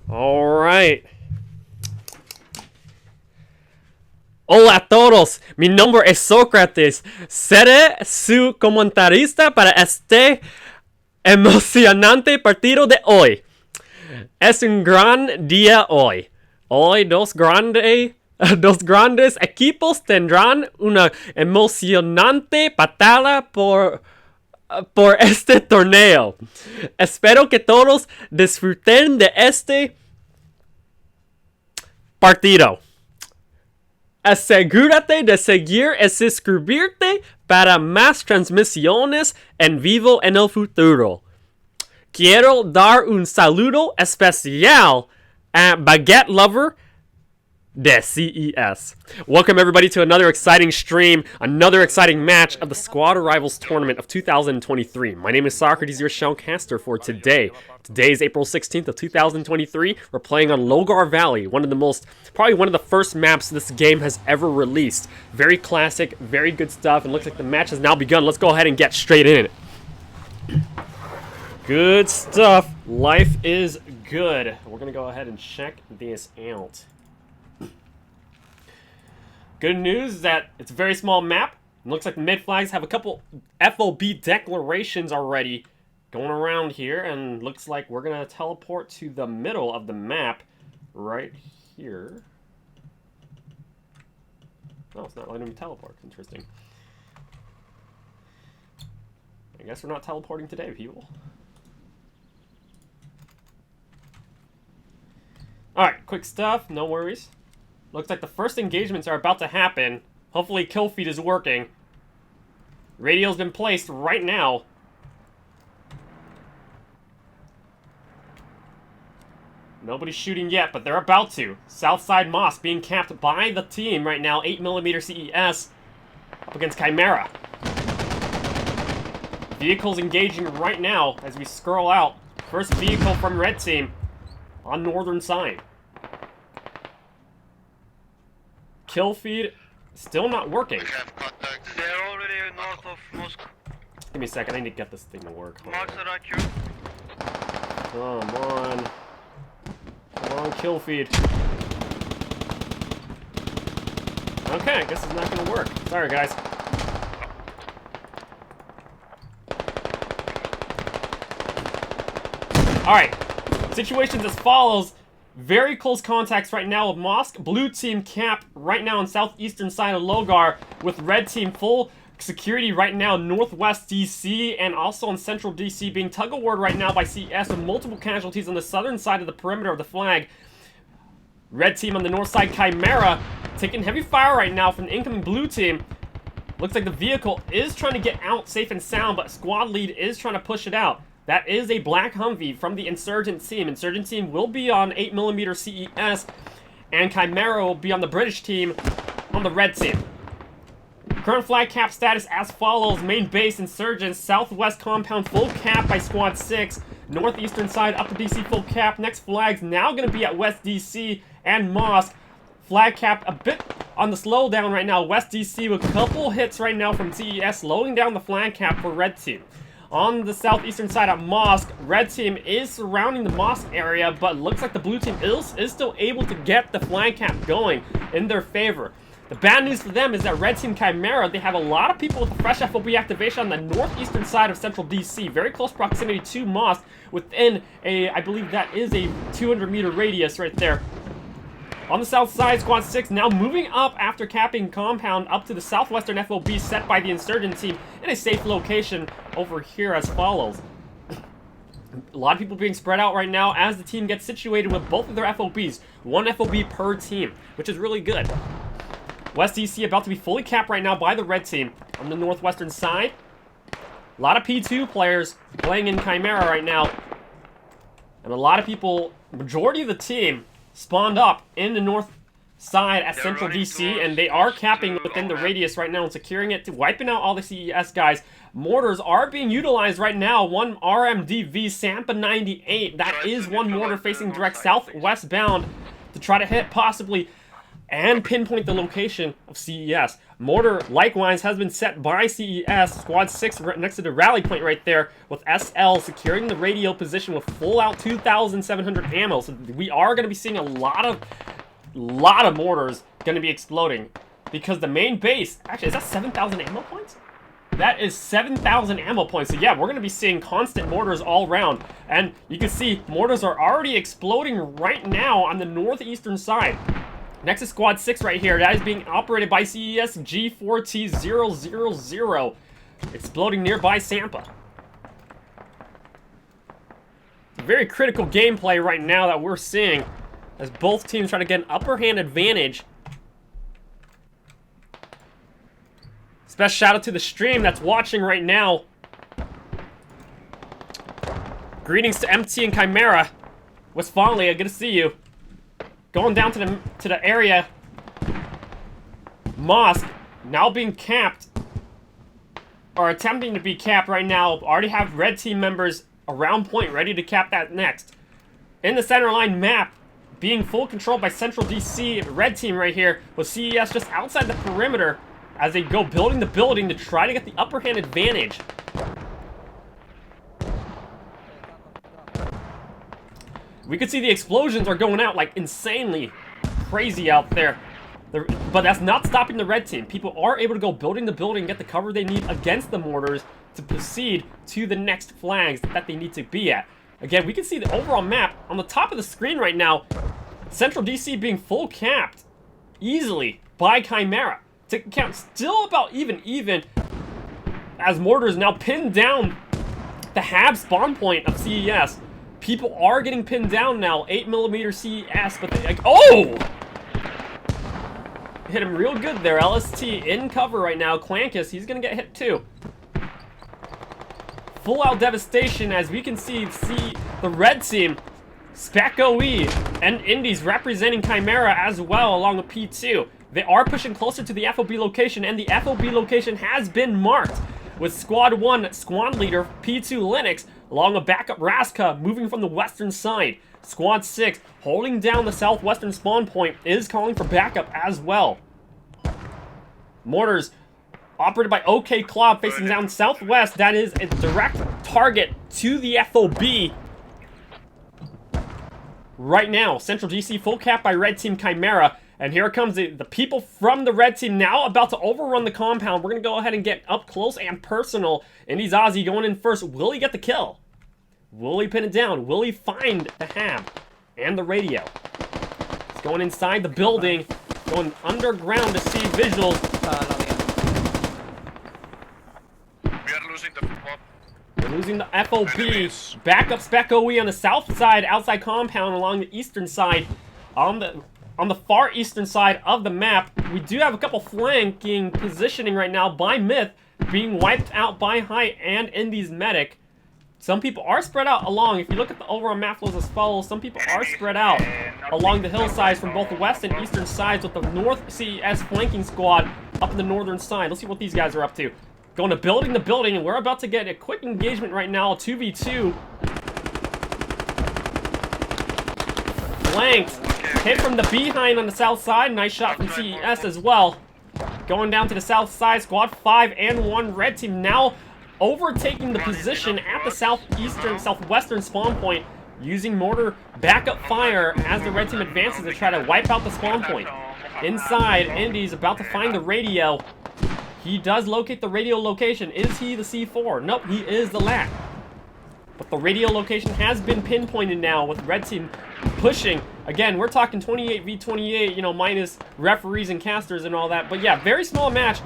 Alright. Hola a todos, mi nombre es Sócrates. Seré su comentarista para este emocionante partido de hoy. Es un gran día hoy. Hoy dos grandes equipos tendrán una emocionante batalla por este torneo. Espero que todos disfruten de este partido. Asegúrate de seguir y suscribirte para más transmisiones en vivo en el futuro. Quiero dar un saludo especial a Baguette Lover de CES. Welcome everybody to another exciting stream, another exciting match of the Squad Rivals Tournament of 2023. My name is Socrates, your showcaster for today. Today is April 16th of 2023. We're playing on Logar Valley, probably one of the first maps this game has ever released. Very classic, very good stuff, and looks like the match has now begun. Let's go ahead and get straight in it. Good stuff. Life is good. We're going to go ahead and check this out. Good news is that it's a very small map. It looks like the mid flags have a couple FOB declarations already going around here, and looks like we're going to teleport to the middle of the map right here. Oh, it's not letting me teleport. Interesting. I guess we're not teleporting today, people. Alright, quick stuff. No worries. Looks like the first engagements are about to happen. Hopefully kill feed is working. Radio's been placed right now. Nobody's shooting yet, but they're about to. Southside Mosque being capped by the team right now. 8mm CES up against CHIMERA. Vehicles engaging right now as we scroll out. First vehicle from red team on northern side. Kill feed still not working. We have contact. They're already north of Moscow. Give me a second, I need to get this thing to work. Marks are at you. Come on. Come on, kill feed. Okay, I guess it's not gonna work. Sorry, guys. Alright. Situations as follows. Very close contacts right now with Mosque. Blue team capped right now on southeastern side of Logar, with red team full security right now northwest DC, and also in central DC being tug-of-war right now by CES with multiple casualties on the southern side of the perimeter of the flag. Red team on the north side, CHIMERA, taking heavy fire right now from the incoming blue team. Looks like the vehicle is trying to get out safe and sound, but squad lead is trying to push it out. That is a black Humvee from the Insurgent team. Insurgent team will be on 8mm CES, and CHIMERA will be on the British team on the red team. Current flag cap status as follows. Main base Insurgents, southwest compound full cap by squad 6. Northeastern side upper DC full cap. Next flag's now going to be at West DC and Mosque. Flag cap a bit on the slowdown right now. West DC with a couple hits right now from CES, slowing down the flag cap for red team. On the southeastern side at Mosque, red team is surrounding the Mosque area, but looks like the blue team is still able to get the flag cap going in their favor. The bad news for them is that red team CHIMERA, they have a lot of people with the fresh FOB activation on the northeastern side of central DC, very close proximity to Mosque, within I believe that is a 200-meter radius right there. On the south side, Squad 6 now moving up after capping compound up to the southwestern FOB set by the Insurgent team in a safe location over here as follows. A lot of people being spread out right now as the team gets situated with both of their FOBs. One FOB per team, which is really good. West DC about to be fully capped right now by the red team on the northwestern side. A lot of P2 players playing in CHIMERA right now. And a lot of people, majority of the team, spawned up in the north side at central DC, and they are capping within the radius right now and securing it, to wiping out all the CES guys. Mortars are being utilized right now. One RMDV Sampa 98. That is one mortar facing direct southwest bound to try to hit possibly and pinpoint the location of CES. Mortar, likewise, has been set by CES. Squad 6 right next to the rally point right there, with SL securing the radio position with full-out 2,700 ammo. So we are going to be seeing a lot of mortars going to be exploding. Because the main base... Actually, is that 7,000 ammo points? That is 7,000 ammo points. So yeah, we're going to be seeing constant mortars all around. And you can see mortars are already exploding right now on the northeastern side. Next is Squad 6 right here. That is being operated by CES G4T000. Exploding nearby Sampa. Very critical gameplay right now that we're seeing as both teams try to get an upper hand advantage. Special shout out to the stream that's watching right now. Greetings to MT and Chimera. Westphalia, good to see you. Going down to the area. Mosque now being capped, or attempting to be capped right now. Already have red team members around point ready to cap that next. In the center line map, being full controlled by Central DC, red team right here, with CES just outside the perimeter as they go building the building to try to get the upper hand advantage. We could see the explosions are going out like insanely crazy out there. But that's not stopping the red team. People are able to go building the building, get the cover they need against the mortars to proceed to the next flags that they need to be at. Again, we can see the overall map on the top of the screen right now. Central DC being full capped easily by Chimera. To count still about even as mortars now pinned down the Hab spawn point of CES. People are getting pinned down now. 8mm CES, but they like, oh! Hit him real good there. LST in cover right now. Clankus, he's gonna get hit too. Full out devastation as we can see the red team, Spec OE, and Indies representing Chimera as well along with P2. They are pushing closer to the FOB location, and the FOB location has been marked with Squad 1 squad leader P2 Linux along with backup Raska moving from the western side. Squad 6 holding down the southwestern spawn point is calling for backup as well. Mortars operated by OK Club facing down southwest. That is a direct target to the FOB. Right now, Central DC full cap by Red Team Chimera. And here comes the people from the red team now about to overrun the compound. We're going to go ahead and get up close and personal. Indy's Ozzy going in first. Will he get the kill? Will he pin it down? Will he find the Hab and the radio? He's going inside the building, going underground to see visuals. We are losing the pop. We're losing the FOB. Backup Spec OE on the south side, outside compound along the eastern side. On the far eastern side of the map, we do have a couple flanking positioning right now by Myth, being wiped out by Height and Indy's Medic. Some people are spread out along. If you look at the overall map flows as follows, some people are spread out along the hillsides from both the west and eastern sides, with the North CES flanking squad up in the northern side. Let's see what these guys are up to. Going to building the building, and we're about to get a quick engagement right now, 2v2. Flanked. Hit from the behind on the south side. Nice shot from CES as well. Going down to the south side. Squad 5 and 1 red team now overtaking the position at the southwestern spawn point, using mortar backup fire as the red team advances to try to wipe out the spawn point. Inside, Indy's about to find the radio. He does locate the radio location. Is he the C4? Nope, he is the LAT. But the radio location has been pinpointed now with red team pushing. Again, we're talking 28v28, you know, minus referees and casters and all that. But yeah, very small match,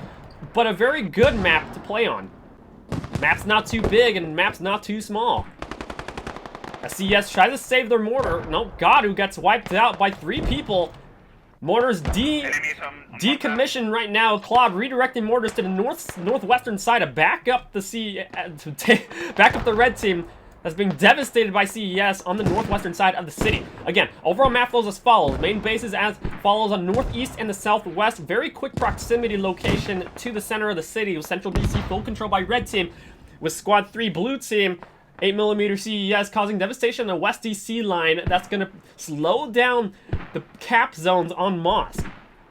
but a very good map to play on. Map's not too big and map's not too small. SCS tries to save their mortar. Nope, God, who gets wiped out by 3 people. Mortars decommissioned right now. Claude redirecting mortars to the northwestern side to back up the back up the red team that's being devastated by CES on the northwestern side of the city. Again, overall map flows as follows. Main bases as follows on northeast and the southwest. Very quick proximity location to the center of the city with Central DC full control by red team, with Squad 3 blue team 8mm CES causing devastation on the West DC line. That's going to slow down the cap zones on Moss.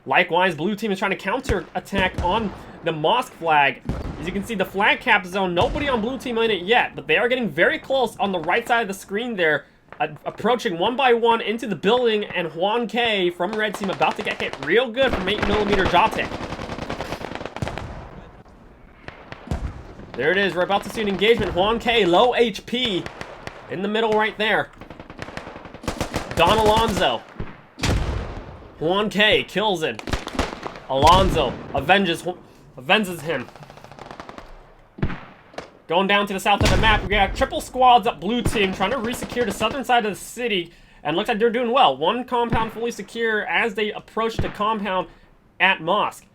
Likewise, blue team is trying to counter-attack on the mosque flag. As you can see, the flag cap zone, nobody on blue team in it yet, but they are getting very close on the right side of the screen there, approaching one by one into the building, and Juan K from red team about to get hit real good from 8mm Jotic. There it is, we're about to see an engagement. Juan K, low HP, in the middle right there. Don Alonso. Juan K kills it. Alonso avenges him. Going down to the south of the map, we got triple squads up blue team trying to resecure the southern side of the city, and looks like they're doing well. One compound fully secure as they approach the compound at Mosque.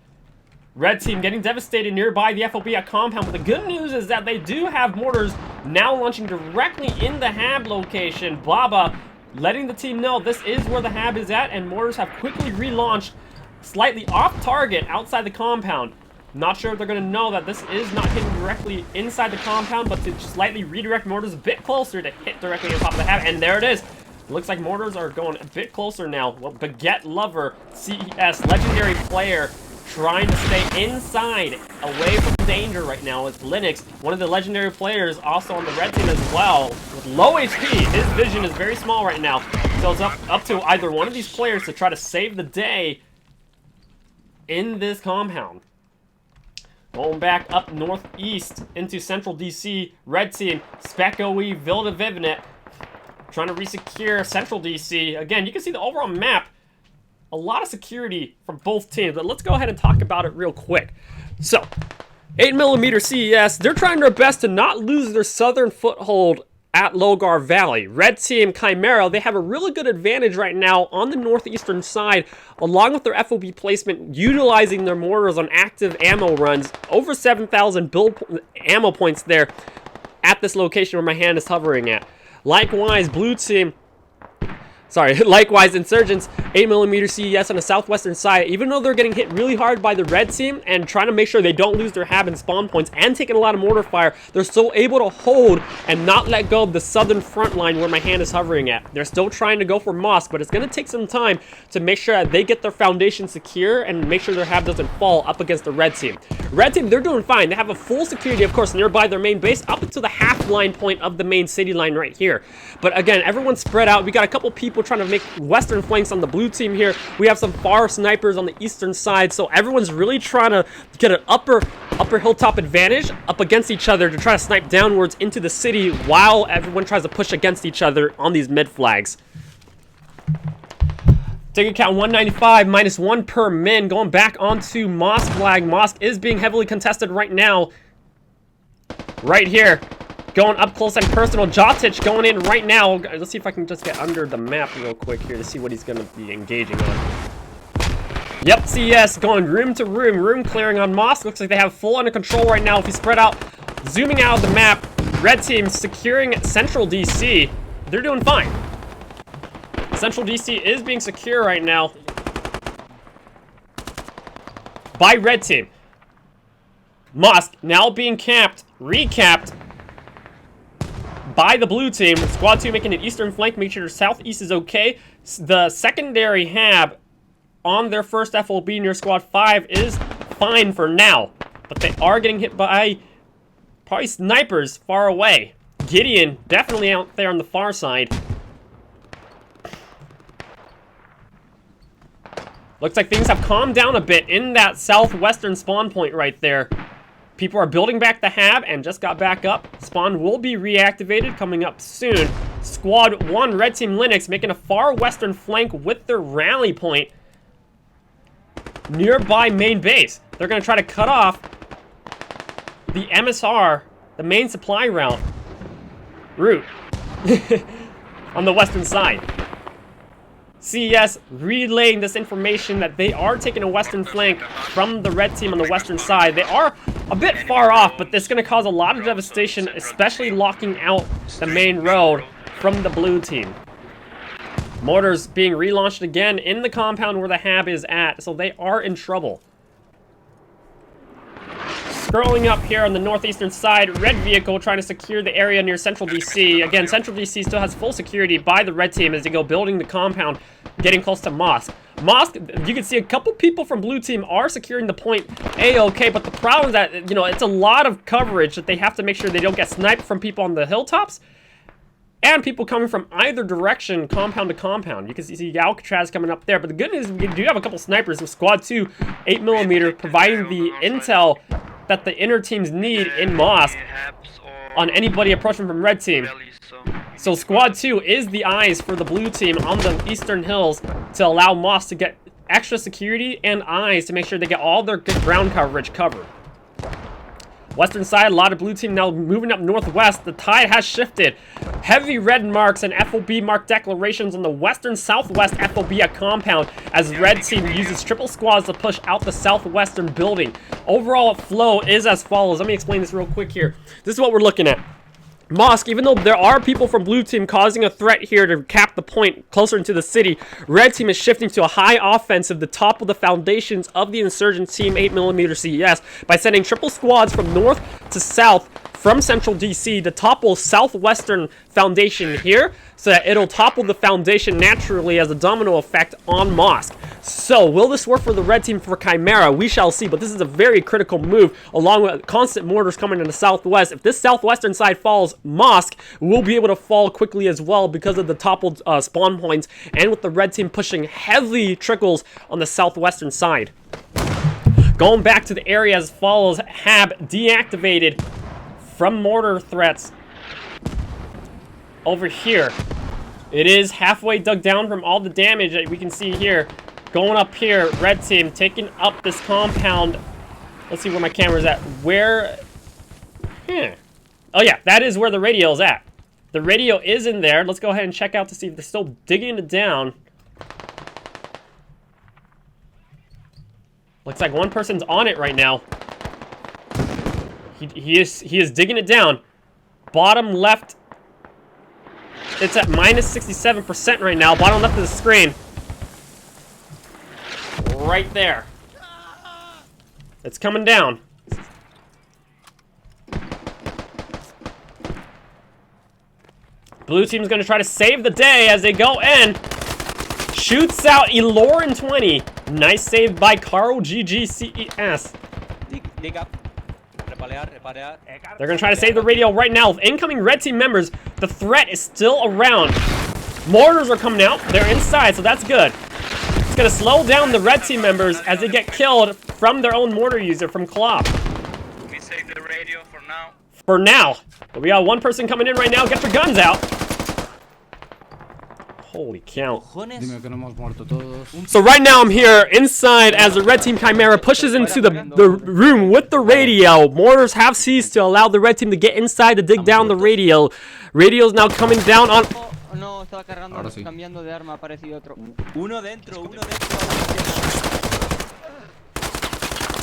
Red team getting devastated nearby the FOB at compound, but the good news is that they do have mortars now launching directly in the hab location. Baba letting the team know this is where the hab is at, and mortars have quickly relaunched slightly off target outside the compound. Not sure if they're going to know that this is not hitting directly inside the compound, but to slightly redirect mortars a bit closer to hit directly on top of the hab, and there it is. Looks like mortars are going a bit closer now. Well, Baguette Lover, CES, legendary player, trying to stay inside, away from danger right now with Linux. One of the legendary players also on the red team as well, with low HP. His vision is very small right now. So it's up to either one of these players to try to save the day in this compound. Going back up northeast into central DC, red team, Spekoe, Vilda Vivenet, trying to resecure central DC. Again, you can see the overall map. A lot of security from both teams, but let's go ahead and talk about it real quick. So, 8mm CES, they're trying their best to not lose their southern foothold at Logar Valley. Red team, CHIMERA, they have a really good advantage right now on the northeastern side, along with their FOB placement, utilizing their mortars on active ammo runs. Over 7,000 ammo points there at this location where my hand is hovering at. Likewise, blue team, likewise, Insurgents, 8mm CES on the southwestern side, even though they're getting hit really hard by the red team and trying to make sure they don't lose their hab and spawn points and taking a lot of mortar fire, they're still able to hold and not let go of the southern front line where my hand is hovering at. They're still trying to go for Mosque, but it's going to take some time to make sure that they get their foundation secure and make sure their hab doesn't fall up against the red team. Red team, they're doing fine. They have a full security, of course, nearby their main base, up until the half line point of the main city line right here. But again, everyone's spread out. We got a couple people trying to make western flanks on the blue team here. We have some far snipers on the eastern side, so everyone's really trying to get an upper hilltop advantage up against each other to try to snipe downwards into the city while everyone tries to push against each other on these mid flags. Ticket count 195, -1 per min. Going back onto Mosque flag. Mosque is being heavily contested right now. Right here. Going up close and personal. Jotic going in right now. Let's see if I can just get under the map real quick here to see what he's going to be engaging on. Yep, CES going room to room. Room clearing on Mosque. Looks like they have full under control right now. If you spread out, zooming out of the map, red team securing central DC. They're doing fine. Central DC is being secure right now by red team. Mosque now being capped, recapped by the blue team. Squad 2 making an eastern flank, make sure southeast is okay. The secondary hab on their first FOB near squad 5 is fine for now, but they are getting hit by probably snipers far away. Gideon definitely out there on the far side. Looks like things have calmed down a bit in that southwestern spawn point right there. People are building back the hab and just got back up. Spawn will be reactivated coming up soon. Squad 1, Red Team Linux, making a far western flank with their rally point nearby main base. They're going to try to cut off the MSR, the main supply route on the western side. CES relaying this information that they are taking a western flank from the red team on the western side. They are a bit far off, but this is going to cause a lot of devastation, especially locking out the main road from the blue team. Mortars being relaunched again in the compound where the hab is at, so they are in trouble. Scrolling up here on the northeastern side, red vehicle trying to secure the area near central DC. Again, central DC still has full security by the red team as they go building the compound, getting close to Mosque. Mosque, you can see a couple people from blue team are securing the point A-okay, but the problem is that, you know, it's a lot of coverage that they have to make sure they don't get sniped from people on the hilltops and people coming from either direction, compound to compound. You can see Alcatraz coming up there, but the good news is we do have a couple snipers with Squad 2, 8mm, providing the intel that the inner teams need in Mosque on anybody approaching from red team. So Squad 2 is the eyes for the blue team on the eastern hills to allow Mosque to get extra security and eyes to make sure they get all their good ground coverage covered. Western side, a lot of blue team now moving up northwest. The tide has shifted. Heavy red marks and FOB mark declarations on the western southwest FOB compound as red team uses triple squads to push out the southwestern building. Overall flow is as follows. Let me explain this real quick here. This is what we're looking at. Mosque, even though there are people from blue team causing a threat here to cap the point closer into the city, red team is shifting to a high offensive to topple the foundations of the insurgent team 8mm CES by sending triple squads from north to south from central DC to topple southwestern foundation here so that it'll topple the foundation naturally as a domino effect on Mosque. So, will this work for the red team for Chimera? We shall see, but this is a very critical move along with constant mortars coming in the southwest. If this southwestern side falls, Mosque will be able to fall quickly as well because of the toppled spawn points and with the red team pushing heavy trickles on the southwestern side. Going back to the area as follows, HAB deactivated from mortar threats over here. It is halfway dug down from all the damage that we can see here. Going up here, red team taking up this compound. Let's see where my camera's at. Where? Oh yeah, that is where the radio is at. The radio is in there. Let's go ahead and check out to see if they're still digging it down. Looks like one person's on it right now. He is digging it down. Bottom left, it's at minus 67% right now. Bottom left of the screen. Right there. It's coming down. Blue team's gonna try to save the day as they go in. Shoots out Eloran 20. Nice save by Carl GGCES. Dig up. They're gonna try to save the radio right now. With incoming red team members, the threat is still around. Mortars are coming out. They're inside, so that's good. It's gonna slow down the red team members as they get killed from their own mortar user from Klopp. We save the radio for now. For now. But we got one person coming in right now. Get your guns out. Holy cow. So right now I'm here inside as the red team Chimera pushes into the room with the radio. Mortars have ceased to allow the red team to get inside to dig down the radio. Radio's now coming down on... No, estaba cargando, cambiando de arma, ha aparecido otro. Uno dentro.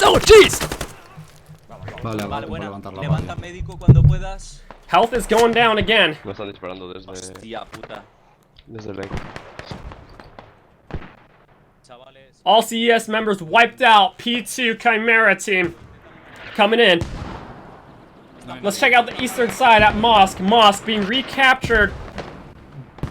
Oh, jeez! Vale, buena. Levanta médico cuando puedas. Health is going down again. Me están disparando desde... Hostia puta. Desde el lake. Chavales. All CES members wiped out. P2 Chimera team coming in. Let's check out the eastern side at Mosque. Mosque being recaptured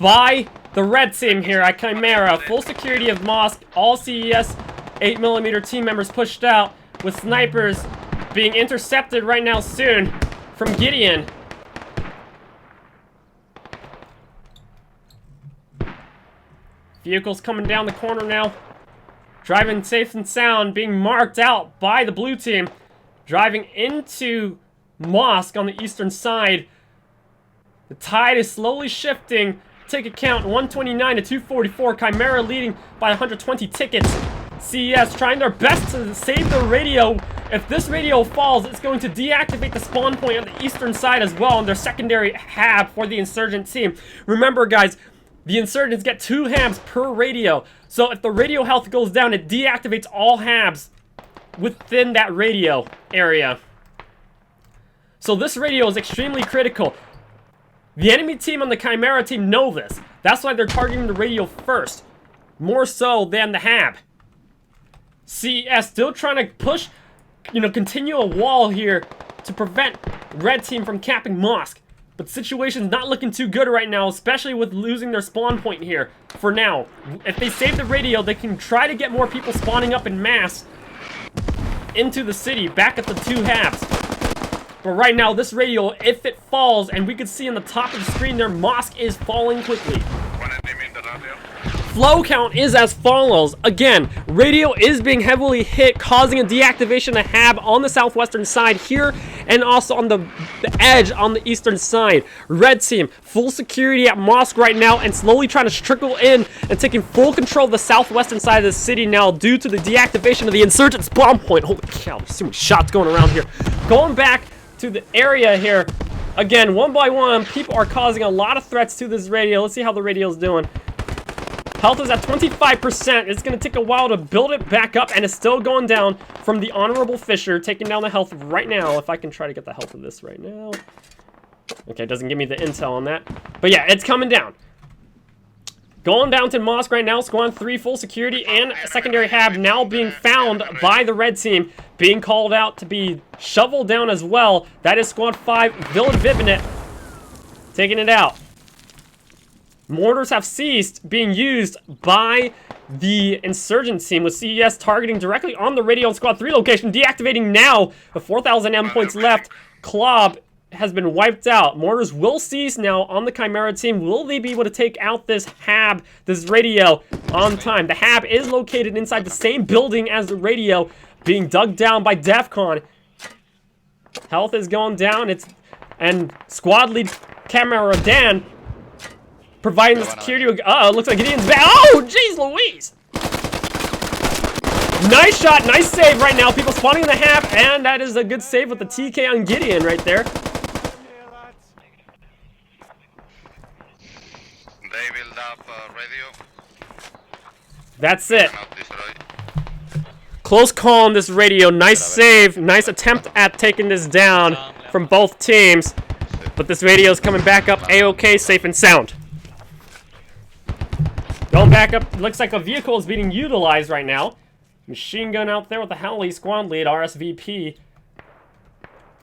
by the red team here at Chimera. Full security of Mosque. All CES 8mm team members pushed out with snipers being intercepted right now soon from Gideon. Vehicles coming down the corner now. Driving safe and sound, being marked out by the blue team. Driving into Mosque on the eastern side. The tide is slowly shifting. Take a count, 129 to 244. Chimera leading by 120 tickets. CES trying their best to save the radio. If this radio falls, it's going to deactivate the spawn point on the eastern side as well on their secondary hab for the insurgent team. Remember, guys, the insurgents get 2 habs per radio. So if the radio health goes down, it deactivates all habs within that radio area. So this radio is extremely critical. The enemy team and the Chimera team know this. That's why they're targeting the radio first. More so than the hab. CES still trying to push, continue a wall here to prevent red team from capping Mosque. but the situation's not looking too good right now, especially with losing their spawn point here. For now, if they save the radio, they can try to get more people spawning up in mass into the city, back at the two halves. But right now, this radio, if it falls, and we can see on the top of the screen there, Mosque is falling quickly. Flow count is as follows. Again, radio is being heavily hit, causing a deactivation of HAB on the southwestern side here, and also on the edge on the eastern side. Red team, full security at Mosque right now, and slowly trying to trickle in and taking full control of the southwestern side of the city now due to the deactivation of the insurgent spawn point. Holy cow, there's so many shots going around here. Going back to the area here, again, one by one, people are causing a lot of threats to this radio. Let's see how the radio's doing. Health is at 25%. It's going to take a while to build it back up, and it's still going down from the Honorable Fisher, taking down the health right now. If I can try to get the health of this right now. Okay, it doesn't give me the intel on that. But yeah, it's coming down. Going down to Mosque right now. Squad 3 full security and secondary HAB now being found by the red team. Being called out to be shoveled down as well. That is Squad 5, Village Vibinet, taking it out. Mortars have ceased being used by the insurgent team, with CES targeting directly on the radio on Squad 3 location, deactivating now. With 4,000 M points left, Klob has been wiped out. Mortars will cease now on the Chimera team. Will they be able to take out this HAB, this radio, on time? The HAB is located inside the same building as the radio, being dug down by DEFCON. Health is going down. And squad lead Chimera Dan providing the security. Uh-oh, looks like Gideon's back. Oh, jeez Louise! Nice shot, nice save right now. People spawning in the HAB, and that is a good save with the TK on Gideon right there. They build up radio. That's it. Close call on this radio. Nice save, nice attempt at taking this down from both teams. But this radio is coming back up A-OK, safe and sound. Going back up, looks like a vehicle is being utilized right now. Machine gun out there with the Howley squad lead, RSVP.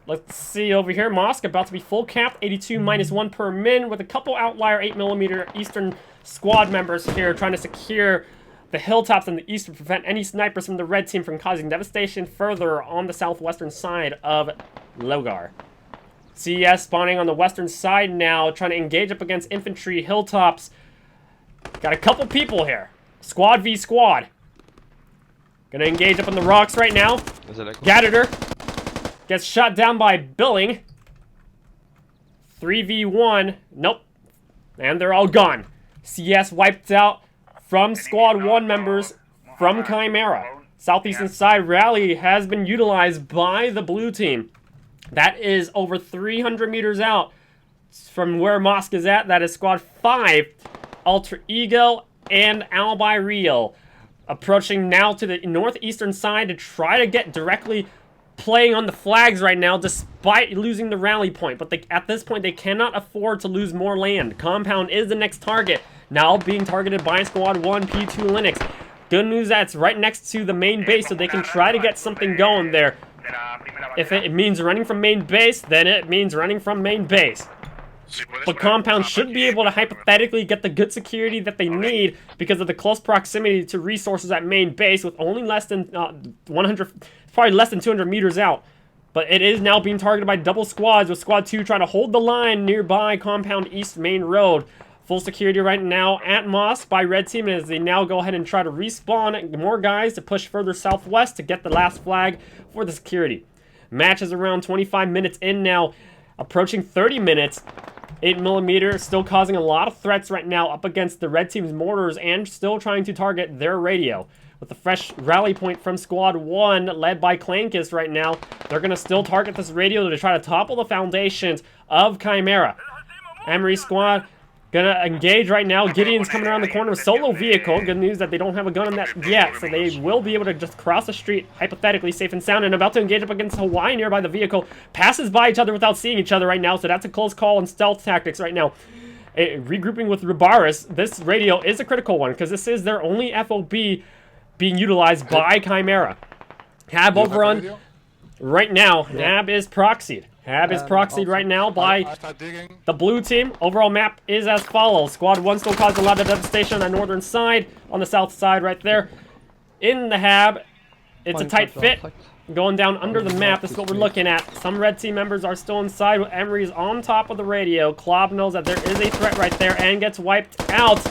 Let's see over here, Mosque about to be full cap, 82 -1 per min, with a couple outlier 8mm Eastern squad members here trying to secure the hilltops in the east to prevent any snipers from the red team from causing devastation further on the southwestern side of Logar. CES spawning on the western side now, trying to engage up against infantry hilltops. Got a couple people here. Squad v squad. Gonna engage up on the rocks right now. Gadder gets shot down by Billing. 3v1. Nope. And they're all gone. CS wiped out from Squad 1 members from Chimera. Southeastern side rally has been utilized by the blue team. That is over 300 meters out from where Mosque is at. That is Squad 5. Alter Ego and Alibi Real approaching now to the northeastern side to try to get directly playing on the flags right now, despite losing the rally point. But at this point, they cannot afford to lose more land. Compound is the next target, now being targeted by Squad 1 P2 Linux. Good news that's right next to the main base, so they can try to get something going there. If it means running from main base, then it means running from main base. But Compound should be able to hypothetically get the good security that they need because of the close proximity to resources at main base, with only less than 100, probably less than 200 meters out. But it is now being targeted by double squads, with Squad 2 trying to hold the line nearby Compound East Main Road. Full security right now at Mosque by Red Team as they now go ahead and try to respawn more guys to push further southwest to get the last flag for the security. Match is around 25 minutes in now, approaching 30 minutes. 8mm still causing a lot of threats right now up against the red team's mortars and still trying to target their radio. With a fresh rally point from Squad 1 led by Clankus right now, they're going to still target this radio to try to topple the foundations of Chimera. Emery Squad gonna engage right now. Gideon's coming around the corner with solo vehicle. Good news that they don't have a gun on that yet, so they will be able to just cross the street, hypothetically safe and sound, and about to engage up against Hawaii nearby the vehicle. Passes by each other without seeing each other right now, so that's a close call and stealth tactics right now. Regrouping with Rubaris, this radio is a critical one, because this is their only FOB being utilized by Chimera. Hab over on Right now, Hab is proxied. Hab is proxied right now by the blue team. Overall map is as follows. Squad 1 still causing a lot of devastation on the northern side, on the south side right there. In the Hab, it's a tight fit. Going down under the map, this is what we're looking at. Some red team members are still inside. Emery is on top of the radio. Klob knows that there is a threat right there and gets wiped out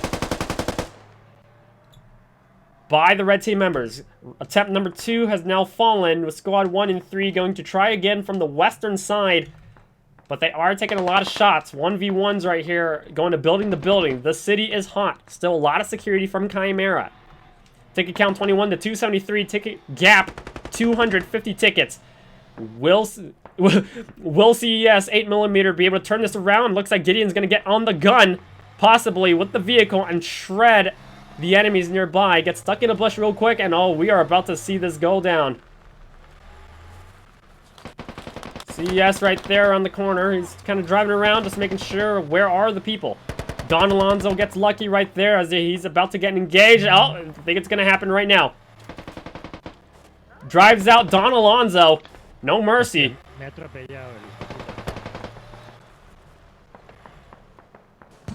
by the red team members. Attempt number 2 has now fallen, with squad 1 and 3 going to try again from the western side. But they are taking a lot of shots. 1v1s right here, going to building to building. The city is hot. Still a lot of security from Chimera. Ticket count 21 to 273. Ticket gap 250 tickets. Will CES 8mm be able to turn this around? Looks like Gideon's going to get on the gun, possibly with the vehicle, and shred the enemies nearby. Get stuck in a bush real quick, and oh, we are about to see this go down. CES right there on the corner. He's kind of driving around, just making sure, where are the people? Don Alonso gets lucky right there as he's about to get engaged. Oh, I think it's going to happen right now. Drives out Don Alonso. No mercy.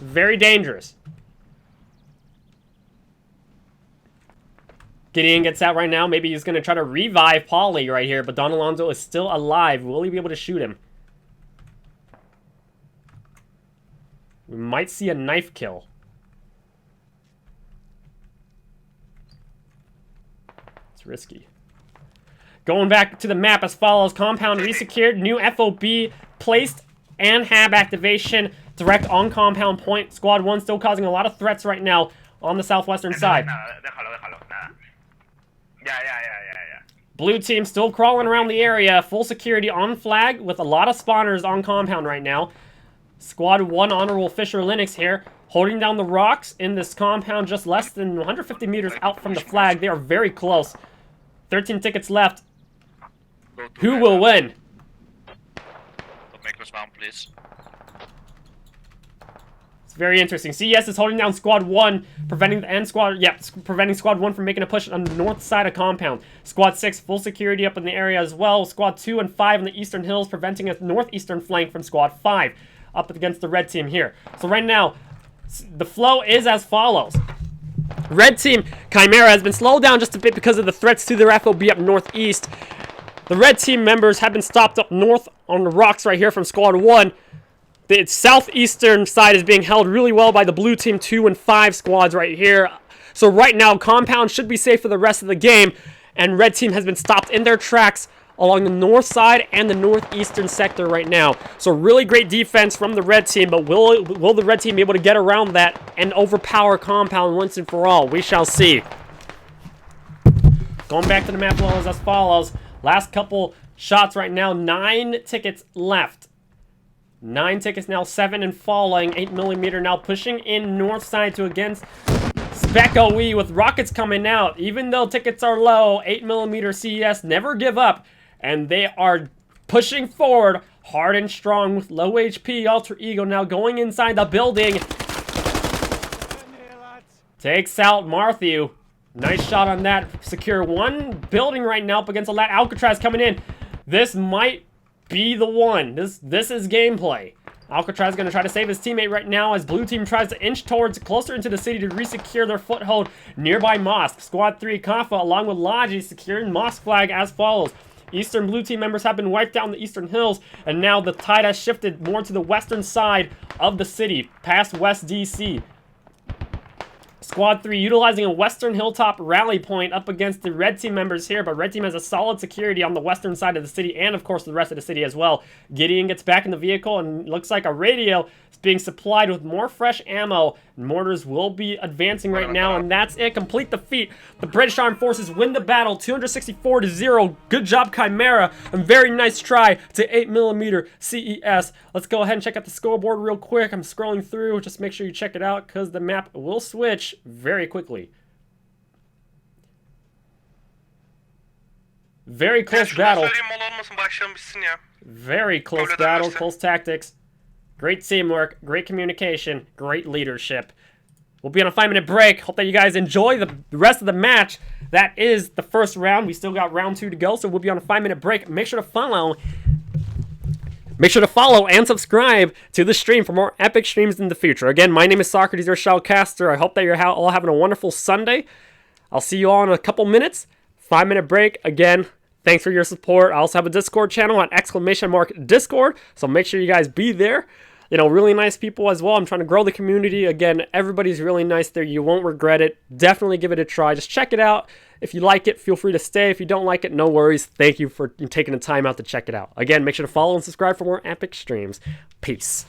Very dangerous. Gideon gets out right now. Maybe he's going to try to revive Paulie right here, but Don Alonso is still alive. Will he be able to shoot him? We might see a knife kill. It's risky. Going back to the map as follows. Compound resecured. New FOB placed and Hab activation. Direct on compound point. Squad 1 still causing a lot of threats right now on the southwestern side. Blue team still crawling around the area. Full security on flag with a lot of spawners on compound right now. Squad 1 Honorable Fisher Linux here, holding down the rocks in this compound just less than 150 meters out from the flag. They are very close. 13 tickets left. Who will win? Don't make us round, please. It's very interesting. CES is holding down Squad 1, preventing preventing Squad 1 from making a push on the north side of compound. Squad 6, full security up in the area as well. Squad 2 and 5 in the eastern hills, preventing a northeastern flank from Squad 5. Up against the red team here. So right now, the flow is as follows. Red team, Chimera, has been slowed down just a bit because of the threats to their FOB up northeast. The red team members have been stopped up north on the rocks right here from Squad 1. The southeastern side is being held really well by the blue team 2 and 5 squads right here. So right now, compound should be safe for the rest of the game. And red team has been stopped in their tracks along the north side and the northeastern sector right now. So really great defense from the red team, but will the red team be able to get around that and overpower compound once and for all? We shall see. Going back to the map levels as follows. Last couple shots right now, 9 tickets left. 9 tickets now, 7 and falling. 8mm now pushing in north side to against Spec OE with rockets coming out. Even though tickets are low, 8mm CES never give up. And they are pushing forward hard and strong with low HP. Alter Ego now going inside the building. Takes out Matthew. Nice shot on that. Secure one building right now up against a lot. Alcatraz coming in. This might be the one. This is gameplay. Alcatraz is going to try to save his teammate right now as blue team tries to inch towards closer into the city to resecure their foothold nearby Mosque. Squad 3 Kafa along with Logi securing Mosque flag as follows. Eastern blue team members have been wiped out in the eastern hills, and now the tide has shifted more to the western side of the city, past West DC. Squad 3 utilizing a western hilltop rally point up against the red team members here, but red team has a solid security on the western side of the city and of course the rest of the city as well. Gideon gets back in the vehicle and looks like a radio is being supplied with more fresh ammo. Mortars will be advancing right now, and that's it. Complete defeat. The British Armed Forces win the battle 264-0. Good job, Chimera, and very nice try to 8mm CES. Let's go ahead and check out the scoreboard real quick. I'm scrolling through. Just make sure you check it out because the map will switch very quickly. Very close battle. Very close battle, close tactics. Great teamwork, great communication, great leadership. We'll be on a 5-minute break. Hope that you guys enjoy the rest of the match. That is the first round. We still got round 2 to go, so we'll be on a 5-minute break. Make sure to follow and subscribe to the stream for more epic streams in the future. Again, my name is Socrates, your Shellcaster. I hope that you're all having a wonderful Sunday. I'll see you all in a couple minutes. 5-minute break. Again, thanks for your support. I also have a Discord channel at !Discord, so make sure you guys be there. You know, really nice people as well. I'm trying to grow the community. Again, everybody's really nice there. You won't regret it. Definitely give it a try. Just check it out. If you like it, feel free to stay. If you don't like it, no worries. Thank you for taking the time out to check it out. Again, make sure to follow and subscribe for more epic streams. Peace.